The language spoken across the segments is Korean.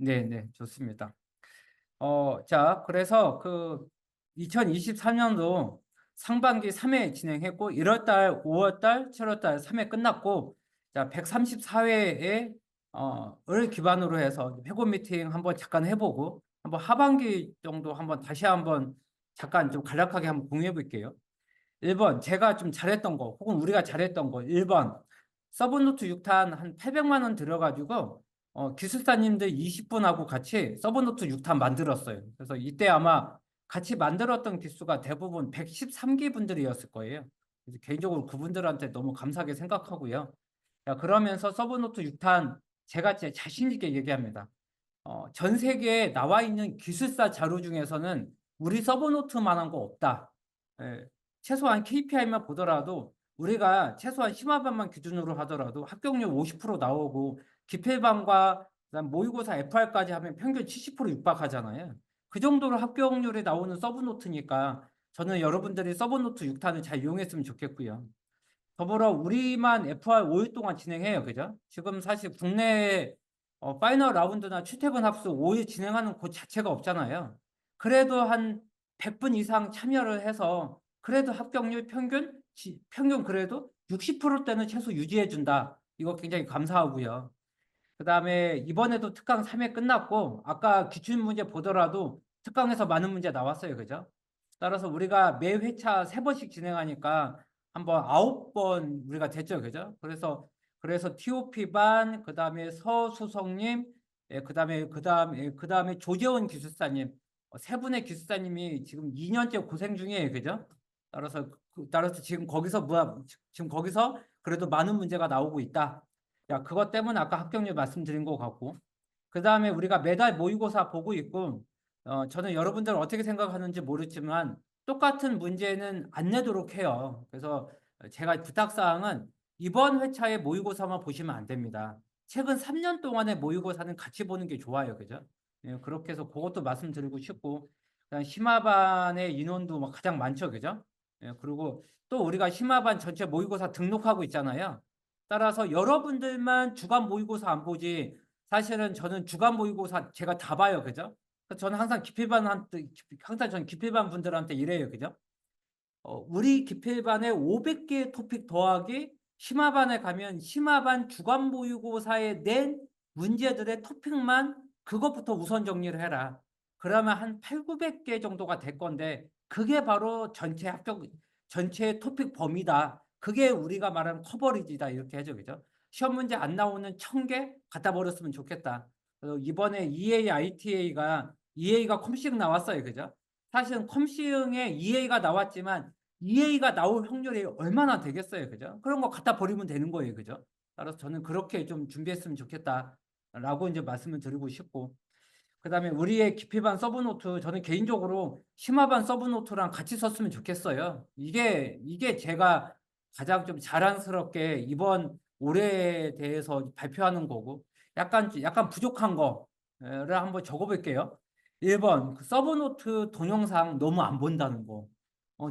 네네. 좋습니다. 자, 그래서 2023년도 상반기 3회 진행했고 1월 달, 5월 달, 7월 달 3회 끝났고, 자, 134회에 을 기반으로 해서 회고 미팅 한번 잠깐 해 보고, 한번 하반기 정도 한번 다시 한번 잠깐 좀 간략하게 한번 공유해 볼게요. 1번 제가 좀 잘했던 거 혹은 우리가 잘했던 거. 1번 서브노트 6탄 한 800만 원 들여 가지고 기술사님들 20분하고 같이 서브노트 6탄 만들었어요. 그래서 이때 아마 같이 만들었던 기수가 대부분 113기 분들이었을 거예요. 그래서 개인적으로 그분들한테 너무 감사하게 생각하고요. 자, 그러면서 서브노트 6탄 제가 제 자신 있게 얘기합니다. 전 세계에 나와 있는 기술사 자료 중에서는 우리 서브노트만한 거 없다. 예, 최소한 KPI만 보더라도 우리가 최소한 심화반만 기준으로 하더라도 합격률 50% 나오고, 기필반과 그다음 모의고사 FR까지 하면 평균 70% 육박하잖아요. 그 정도로 합격률이 나오는 서브노트니까 저는 여러분들이 서브노트 6탄을 잘 이용했으면 좋겠고요. 더불어 우리만 FR 5일 동안 진행해요. 그죠? 지금 사실 국내에 파이널 라운드나 출퇴근 합수 5일 진행하는 곳 자체가 없잖아요. 그래도 한 100분 이상 참여를 해서 그래도 합격률 평균 그래도 60%대는 최소 유지해 준다. 이거 굉장히 감사하고요. 그다음에 이번에도 특강 3회 끝났고, 아까 기출 문제 보더라도 특강에서 많은 문제 나왔어요. 그죠? 따라서 우리가 매 회차 3번씩 진행하니까 한번 9번 우리가 됐죠. 그죠? 그래서 TOP 반, 그다음에 서수성님, 예, 그다음에 조재원 기술사님, 세 분의 기술사님이 지금 2년째 고생 중이에요. 그죠? 따라서 지금 거기서 그래도 많은 문제가 나오고 있다. 야, 그것 때문에 아까 합격률 말씀드린 것 같고, 그다음에 우리가 매달 모의고사 보고 있고, 저는 여러분들 어떻게 생각하는지 모르지만 똑같은 문제는 안 내도록 해요. 그래서 제가 부탁사항은 이번 회차의 모의고사만 보시면 안 됩니다. 최근 3년 동안의 모의고사는 같이 보는 게 좋아요. 그죠? 예, 그렇게 해서 그것도 말씀드리고 싶고, 그다음 심화반의 인원도 막 가장 많죠. 그죠? 예, 그리고 또 우리가 심화반 전체 모의고사 등록하고 있잖아요. 따라서 여러분들만 주간 모의고사 안 보지, 사실은 저는 주간 모의고사 제가 다 봐요. 그죠? 저는 항상 저는 기필반 분들한테 이래요. 그죠? 우리 기필반에 500개 토픽 더하기 심화반에 가면 심화반 주간 모의고사에 낸 문제들의 토픽만 그것부터 우선 정리를 해라. 그러면 한 8, 900개 정도가 될 건데, 그게 바로 전체 토픽 범위다. 그게 우리가 말하는 커버리지다. 이렇게 하죠. 그죠? 시험 문제 안 나오는 1000개 갖다 버렸으면 좋겠다. 이번에 EA가 컴시응 나왔어요. 그죠? 사실은 컴시응에 EA가 나왔지만 EA가 나올 확률이 얼마나 되겠어요. 그죠? 그런 거 갖다 버리면 되는 거예요. 그죠? 따라서 저는 그렇게 좀 준비했으면 좋겠다라고 이제 말씀을 드리고 싶고, 그다음에 우리의 기피반 서브노트, 저는 개인적으로 심화반 서브노트랑 같이 썼으면 좋겠어요. 이게 제가 가장 좀 자랑스럽게 이번 올해에 대해서 발표하는 거고, 약간 부족한 거를 한번 적어볼게요. 1번 서브노트 동영상 너무 안 본다는 거.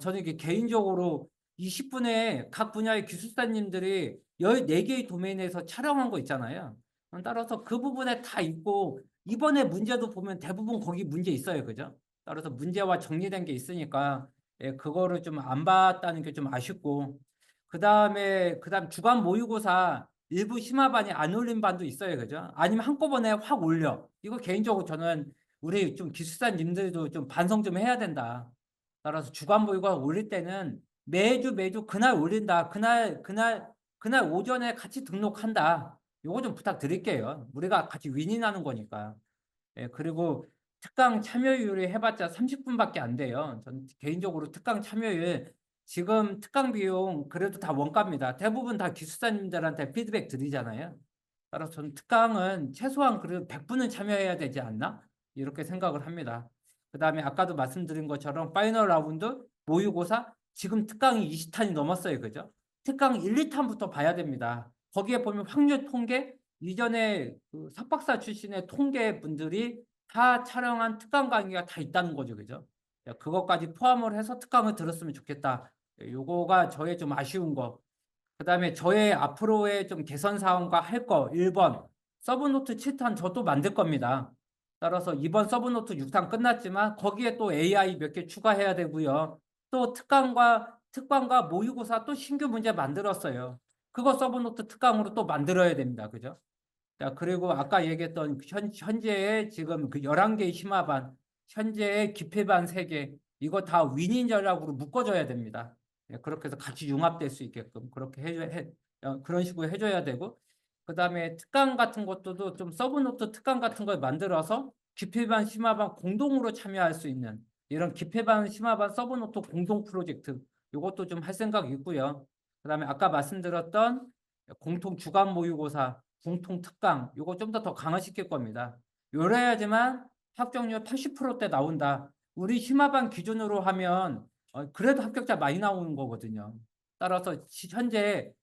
저는 이게 개인적으로 20분에 각 분야의 기술사님들이 14개의 도메인에서 촬영한 거 있잖아요. 따라서 그 부분에 다 있고, 이번에 문제도 보면 대부분 거기 문제 있어요. 그죠? 따라서 문제와 정리된 게 있으니까, 예, 그거를 좀 안 봤다는 게 좀 아쉽고, 그다음 주간 모의고사 일부 심화반이 안 올린 반도 있어요. 그죠? 아니면 한꺼번에 확 올려. 이거 개인적으로 저는 우리 좀 기술사님들도 좀 반성 좀 해야 된다. 따라서 주간 모의고사 올릴 때는 매주 그날 올린다. 그날 오전에 같이 등록한다. 요거 좀 부탁드릴게요. 우리가 같이 윈윈하는 거니까. 예, 그리고 특강 참여율이 해봤자 30분밖에 안 돼요. 전 개인적으로 특강 참여율, 지금 특강 비용 그래도 다 원가입니다. 대부분 다 기술사님들한테 피드백 드리잖아요. 따라서 저는 특강은 최소한 그래도 100분은 참여해야 되지 않나? 이렇게 생각을 합니다. 그다음에 아까도 말씀드린 것처럼 파이널 라운드 모의고사 지금 특강이 20탄이 넘었어요. 그죠? 특강 1, 2탄부터 봐야 됩니다. 거기에 보면 확률 통계, 이전에 그 석박사 출신의 통계 분들이 다 촬영한 특강 강의가 다 있다는 거죠. 그죠? 그것까지 포함을 해서 특강을 들었으면 좋겠다. 요거가 저의 좀 아쉬운 거. 그다음에 저의 앞으로의 좀 개선 사항과 할 거. 1번 서브노트 7탄 저도 만들 겁니다. 따라서 이번 서브노트 6상 끝났지만 거기에 또 AI 몇 개 추가해야 되고요. 또 특강과 모의고사 또 신규 문제 만들었어요. 그거 서브노트 특강으로 또 만들어야 됩니다. 그죠? 자, 그리고 아까 얘기했던 현재의 지금 그 11개의 심화반, 현재의 기필반 3개, 이거 다 윈윈 전략으로 묶어줘야 됩니다. 예, 그렇게 해서 같이 융합될 수 있게끔 그렇게 그런 식으로 해줘야 되고, 그 다음에 특강 같은 것도 좀 서브노트 특강 같은 걸 만들어서 기필반, 심화반 공동으로 참여할 수 있는 이런 기필반, 심화반 서브노트 공동 프로젝트, 이것도 좀 할 생각이 있고요. 그 다음에 아까 말씀드렸던 공통 주간 모의고사, 공통 특강, 이거 좀 더 강화시킬 겁니다. 요래야지만 합격률 80%대 나온다. 우리 심화반 기준으로 하면 그래도 합격자 많이 나오는 거거든요. 따라서 현재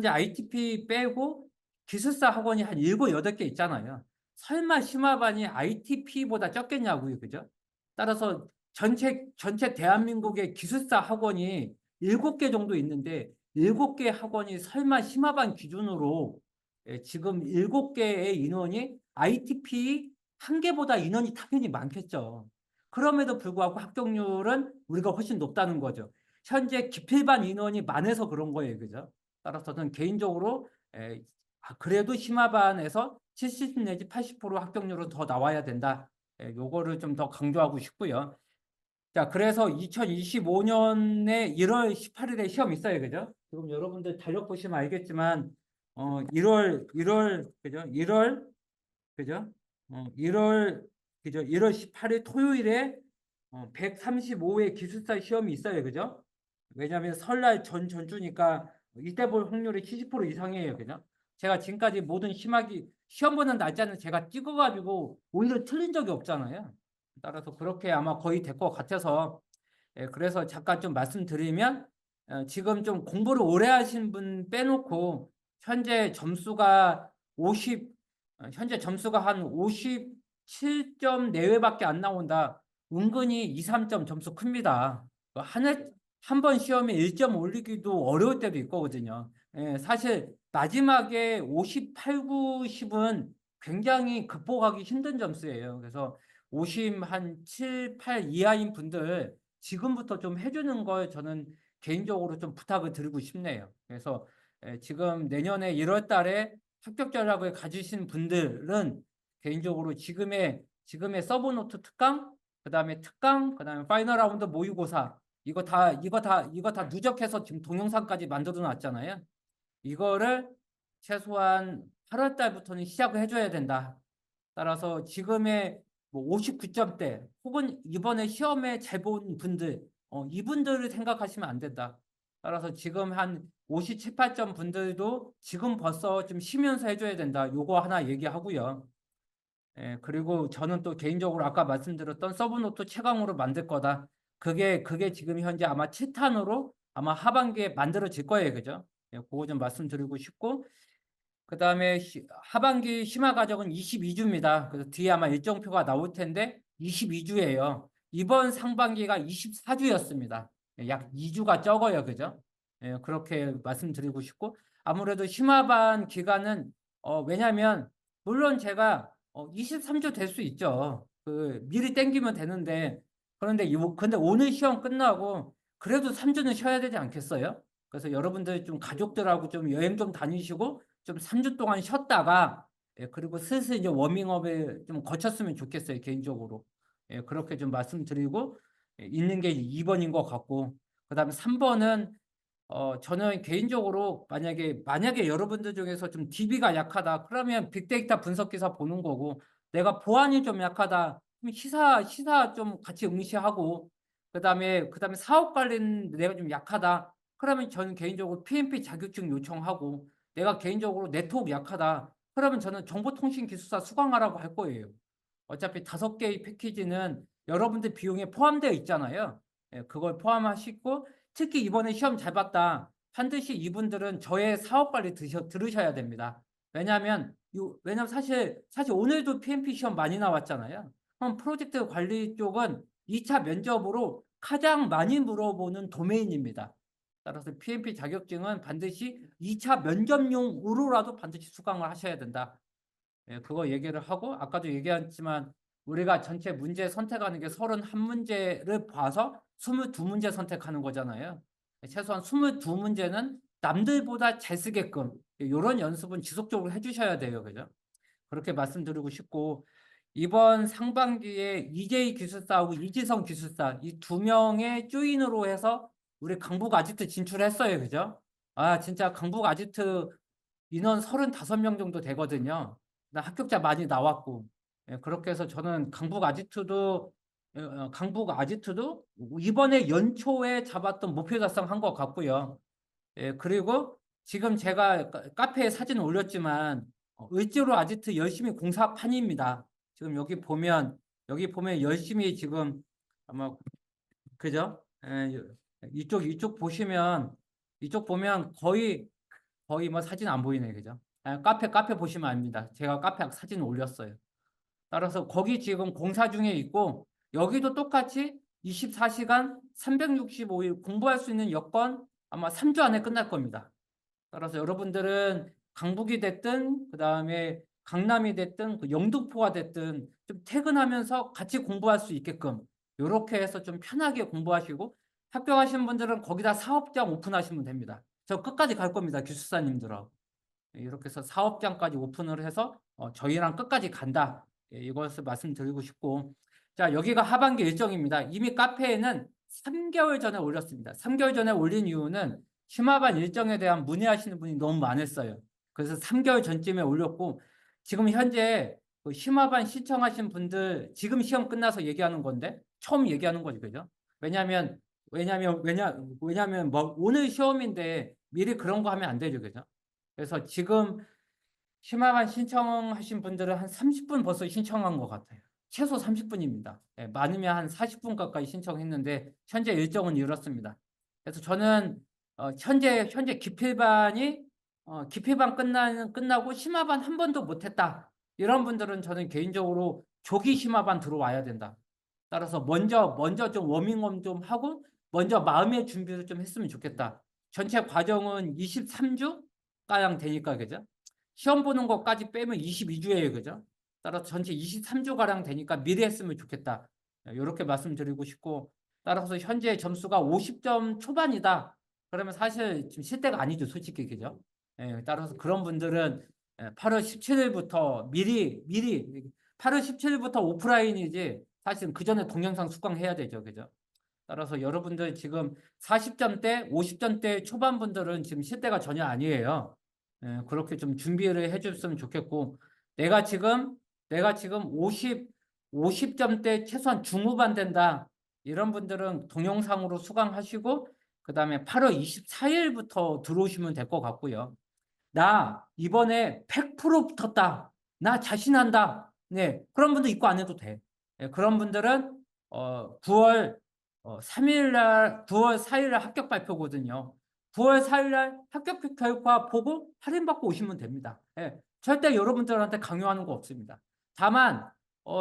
ITP 빼고 기술사 학원이 한 7, 8개 있잖아요. 설마 심화반이 ITP보다 적겠냐고요. 그죠? 따라서 전체 대한민국의 기술사 학원이 7개 정도 있는데 7개 학원이 설마 심화반 기준으로 지금 7개의 인원이 ITP 한 개보다 인원이 당연히 많겠죠. 그럼에도 불구하고 합격률은 우리가 훨씬 높다는 거죠. 현재 기필반 인원이 많아서 그런 거예요. 그죠? 따라서 저는 개인적으로 그래도 심화반에서 70 내지 80% 합격률은 더 나와야 된다. 요거를 좀 더 강조하고 싶고요. 자, 그래서 2025년에 1월 18일에 시험 있어요. 그죠? 지금 여러분들 달력 보시면 알겠지만 1월 그죠? 1월 그죠? 1월 그죠? 1월 18일 토요일에 135회 기술사 시험이 있어요. 그죠? 왜냐하면 설날 전주니까 이때 볼 확률이 70% 이상이에요. 그죠? 제가 지금까지 모든 시험 보는 날짜는 제가 찍어가지고 오히려 틀린 적이 없잖아요. 따라서 그렇게 아마 거의 될 것 같아서 그래서 잠깐 좀 말씀드리면 지금 좀 공부를 오래 하신 분 빼놓고 현재 점수가 50 현재 점수가 한 57점 내외밖에 안 나온다. 은근히 2, 3점 점수 큽니다. 한 번 시험에 1점 올리기도 어려울 때도 있거든요. 사실 마지막에 58, 90은 굉장히 극복하기 힘든 점수예요. 그래서 50 한 7, 8 이하인 분들 지금부터 좀 해주는 걸 저는 개인적으로 좀 부탁을 드리고 싶네요. 그래서 지금 내년에 1월 달에 합격 전략을 가지신 분들은 개인적으로 지금의 서브노트 특강, 그다음에 파이널 라운드 모의고사 이거 다 누적해서 지금 동영상까지 만들어 놨잖아요. 이거를 최소한 8월 달부터는 시작을 해줘야 된다. 따라서 지금의 뭐 59점대 혹은 이번에 시험에 잘 본 분들 이분들을 생각하시면 안 된다. 따라서 지금 한 57, 8점 분들도 지금 벌써 좀 쉬면서 해줘야 된다. 요거 하나 얘기하고요. 그리고 저는 또 개인적으로 아까 말씀드렸던 서브노트 최강으로 만들 거다. 그게 지금 현재 아마 7탄으로 아마 하반기에 만들어질 거예요. 그죠? 그거 좀 말씀드리고 싶고 그다음에 하반기 심화 과정은 22주입니다. 그래서 뒤에 아마 일정표가 나올 텐데 22주예요. 이번 상반기가 24주였습니다. 약 2주가 적어요. 그죠? 그렇게 말씀드리고 싶고 아무래도 심화반 기간은 왜냐면 물론 제가 23주 될 수 있죠. 미리 땡기면 되는데 근데 오늘 시험 끝나고 그래도 3주는 쉬어야 되지 않겠어요? 그래서 여러분들 좀 가족들하고 좀 여행 좀 다니시고 좀 3주 동안 쉬었다가 그리고 슬슬 이제 워밍업에 좀 거쳤으면 좋겠어요. 개인적으로. 그렇게 좀 말씀드리고 있는 게 2번인 것 같고 그다음에 3번은 저는 개인적으로 만약에 여러분들 중에서 좀 DB가 약하다 그러면 빅데이터 분석 기사 보는 거고 내가 보안이 좀 약하다 그럼 시사 좀 같이 응시하고 그다음에 사업 관리는 내가 좀 약하다 그러면 저는 개인적으로 PMP 자격증 요청하고 내가 개인적으로 네트워크 약하다 그러면 저는 정보통신기술사 수강하라고 할 거예요. 어차피 5개의 패키지는 여러분들 비용에 포함되어 있잖아요. 그걸 포함하시고 특히 이번에 시험 잘 봤다. 반드시 이분들은 저의 사업 관리 들으셔야 됩니다. 왜냐하면 사실 오늘도 PMP 시험 많이 나왔잖아요. 그럼 프로젝트 관리 쪽은 2차 면접으로 가장 많이 물어보는 도메인입니다. 따라서 PMP 자격증은 반드시 2차 면접용으로라도 반드시 수강을 하셔야 된다. 예, 그거 얘기를 하고 아까도 얘기했지만 우리가 전체 문제 선택하는 게 31문제를 봐서 22문제 선택하는 거잖아요. 최소한 22문제는 남들보다 잘 쓰게끔 이런 연습은 지속적으로 해주셔야 돼요. 그죠? 그렇게 말씀드리고 싶고 이번 상반기에 이재희 기술사하고 이지성 기술사 이 두 명의 조인으로 해서 우리 강북 아지트 진출했어요. 그죠? 아 진짜 강북 아지트 인원 35명 정도 되거든요. 합격자 많이 나왔고 예, 그렇게 해서 저는 강북 아지트도 이번에 연초에 잡았던 목표 달성한 것 같고요. 예, 그리고 지금 제가 카페에 사진 올렸지만 을지로 아지트 열심히 공사판입니다. 지금 여기 보면 열심히 지금 아마 그죠? 예, 이쪽 보면 거의 뭐 사진 안 보이네, 그죠? 아, 카페 보시면 압니다. 제가 카페 사진 올렸어요. 따라서 거기 지금 공사 중에 있고 여기도 똑같이 24시간 365일 공부할 수 있는 여건 아마 3주 안에 끝날 겁니다. 따라서 여러분들은 강북이 됐든 그다음에 강남이 됐든 그 영등포가 됐든 좀 퇴근하면서 같이 공부할 수 있게끔 이렇게 해서 좀 편하게 공부하시고 합격하신 분들은 거기다 사업장 오픈하시면 됩니다. 저 끝까지 갈 겁니다. 기술사님들하고. 이렇게 해서 사업장까지 오픈을 해서 저희랑 끝까지 간다. 예, 이것을 말씀드리고 싶고 자 여기가 하반기 일정입니다. 이미 카페에는 3개월 전에 올렸습니다. 3개월 전에 올린 이유는 심화반 일정에 대한 문의하시는 분이 너무 많았어요. 그래서 3개월 전쯤에 올렸고 지금 현재 그 심화반 신청하신 분들 지금 시험 끝나서 얘기하는 건데 처음 얘기하는 거죠. 그죠? 왜냐하면 뭐 오늘 시험인데 미리 그런 거 하면 안 되죠. 그죠? 그래서 지금 심화반 신청하신 분들은 한 30분 벌써 신청한 것 같아요. 최소 30분입니다. 예, 많으면 한 40분 가까이 신청했는데 현재 일정은 이렇습니다. 그래서 저는 현재 기필반 끝나고 심화반 한 번도 못했다. 이런 분들은 저는 개인적으로 조기 심화반 들어와야 된다. 따라서 먼저 좀 워밍업 좀 하고 먼저 마음의 준비를 좀 했으면 좋겠다. 전체 과정은 23주 가량 되니까 그죠? 시험 보는 것까지 빼면 22주예요. 그죠? 따라서 전체 23주가량 되니까 미리 했으면 좋겠다. 이렇게 말씀드리고 싶고 따라서 현재 점수가 50점 초반이다. 그러면 사실 지금 실대가 아니죠. 솔직히 그죠? 예, 따라서 그런 분들은 8월 17일부터 미리 8월 17일부터 오프라인이지 사실은 그 전에 동영상 수강해야 되죠. 그죠? 따라서 여러분들 지금 40점대, 50점대 초반 분들은 지금 실대가 전혀 아니에요. 예, 그렇게 좀 준비를 해줬으면 좋겠고, 내가 지금 50점대 최소한 중후반 된다. 이런 분들은 동영상으로 수강하시고, 그 다음에 8월 24일부터 들어오시면 될 것 같고요. 나 이번에 100% 붙었다. 나 자신한다. 네, 그런 분들 입고 안 해도 돼. 네, 그런 분들은 9월 3일 날, 9월 4일 날 합격 발표거든요. 9월 4일 날 합격 결과 보고 할인받고 오시면 됩니다. 예, 절대 여러분들한테 강요하는 거 없습니다. 다만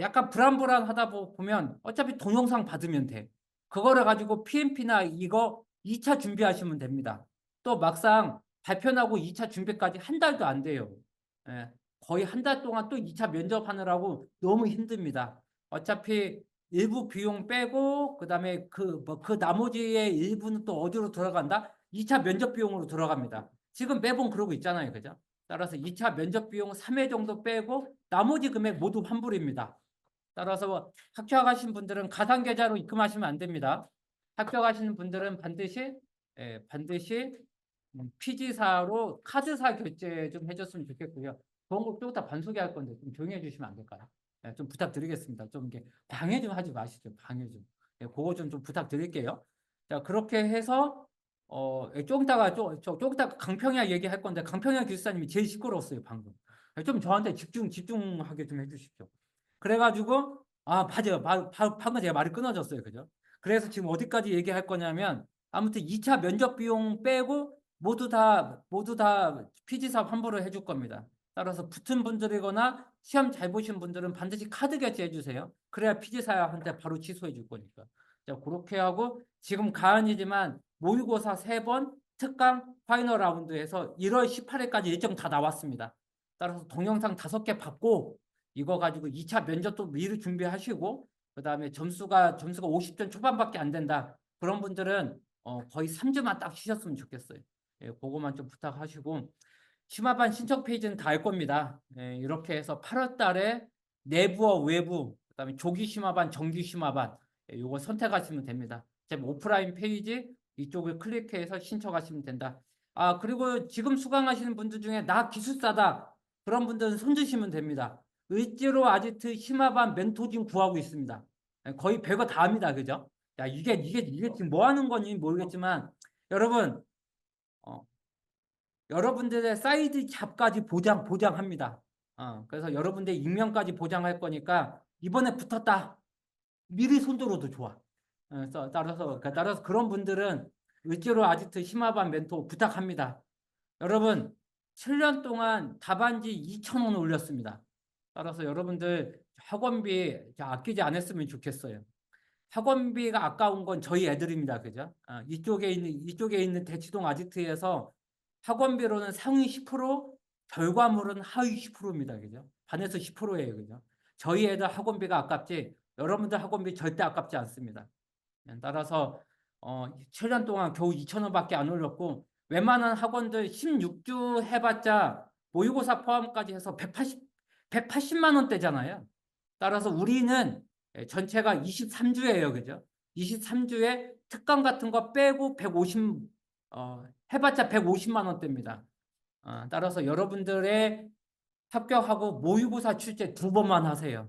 약간 불안불안하다 보면 어차피 동영상 받으면 돼. 그거를 가지고 PMP나 이거 2차 준비하시면 됩니다. 또 막상 발표 나고 2차 준비까지 한 달도 안 돼요. 예, 거의 한 달 동안 또 2차 면접하느라고 너무 힘듭니다. 어차피 일부 비용 빼고 그다음에 그 나머지의 일부는 또 어디로 들어간다? 2차 면접 비용으로 들어갑니다. 지금 매번 그러고 있잖아요. 그죠? 따라서 2차 면접 비용 3회 정도 빼고 나머지 금액 모두 환불입니다. 따라서 합격하신 분들은 가상계좌로 입금하시면 안 됩니다. 합격하시는 분들은 반드시 피지사로 카드사 결제 좀 해줬으면 좋겠고요. 그런 거 또 다 반소개할 건데 좀 조용히 해주시면 안 될까요? 네, 좀 부탁드리겠습니다. 좀 이게 방해 좀 하지 마시죠. 방해 좀. 네, 그거 좀 부탁드릴게요. 자, 그렇게 해서 조금 이따가 강평야 얘기할 건데 강평야 기술사님이 제일 시끄러웠어요, 방금. 좀 저한테 집중하게 좀 해주십시오. 그래가지고 맞아요. 방금 제가 말이 끊어졌어요. 그죠? 그래서 지금 어디까지 얘기할 거냐면 아무튼 2차 면접 비용 빼고 모두 다 피지사 환불을 해줄 겁니다. 따라서 붙은 분들이거나 시험 잘 보신 분들은 반드시 카드 결제해 주세요. 그래야 피지사한테 바로 취소해 줄 거니까. 자, 그렇게 하고 지금 가은이지만 모의고사 3번, 특강 파이널 라운드에서 1월 18일까지 일정 다 나왔습니다. 따라서 동영상 5개 받고 이거 가지고 2차 면접도 미리 준비하시고 그다음에 점수가 50점 초반밖에 안 된다. 그런 분들은 거의 3주만 딱 쉬셨으면 좋겠어요. 예, 그거만 좀 부탁하시고 심화반 신청 페이지는 다 알 겁니다. 예, 이렇게 해서 8월 달에 내부와 외부 그다음에 조기 심화반, 정기 심화반 요거 선택하시면 됩니다. 제 오프라인 페이지 이쪽을 클릭해서 신청하시면 된다. 아, 그리고 지금 수강하시는 분들 중에 나 기술사다. 그런 분들은 손 드시면 됩니다. 을지로 아지트 심화반 멘토진 구하고 있습니다. 거의 별거 다 합니다. 그죠? 야, 이게 지금 뭐 하는 건지 모르겠지만 여러분, 어, 여러분들의 사이드 잡까지 보장합니다. 그래서 여러분들 익명까지 보장할 거니까 이번에 붙었다. 미리 손들어도 좋아. 따라서 그런 분들은 을지로 아지트 심화반 멘토 부탁합니다. 여러분 7년 동안 답안지 2,000원 올렸습니다. 따라서 여러분들 학원비 아끼지 않았으면 좋겠어요. 학원비가 아까운 건 저희 애들입니다. 그죠? 이쪽에 있는 대치동 아지트에서 학원비로는 상위 10%, 결과물은 하위 10%입니다. 그죠? 반에서 10%예요. 그죠? 저희 애들 학원비가 아깝지 여러분들 학원비 절대 아깝지 않습니다. 따라서 7년 동안 겨우 2,000원밖에 안 올렸고 웬만한 학원들 16주 해봤자 모의고사 포함까지 해서 180만 원대잖아요. 따라서 우리는 전체가 23주예요. 그죠? 23주에 특강 같은 거 빼고 해봤자 150만 원대입니다. 따라서 여러분들의 합격하고 모의고사 출제 2번만 하세요.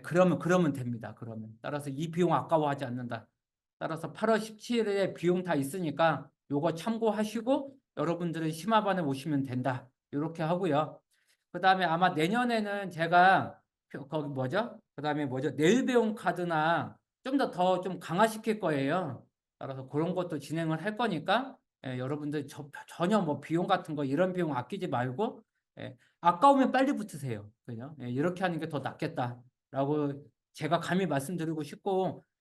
그러면 됩니다. 그러면 따라서 이 비용 아까워하지 않는다. 따라서 8월 17일에 비용 다 있으니까 요거 참고하시고 여러분들은 심화반에 오시면 된다. 이렇게 하고요. 그 다음에 아마 내년에는 제가 거기 뭐죠? 그 다음에 뭐죠? 내일 배움 카드나 좀 더 좀 강화시킬 거예요. 따라서 그런 것도 진행을 할 거니까 여러분들 전혀 뭐 비용 같은 거 이런 비용 아끼지 말고 아까우면 빨리 붙으세요. 그죠? 이렇게 하는 게 더 낫겠다라고 제가 감히 말씀드리고 싶고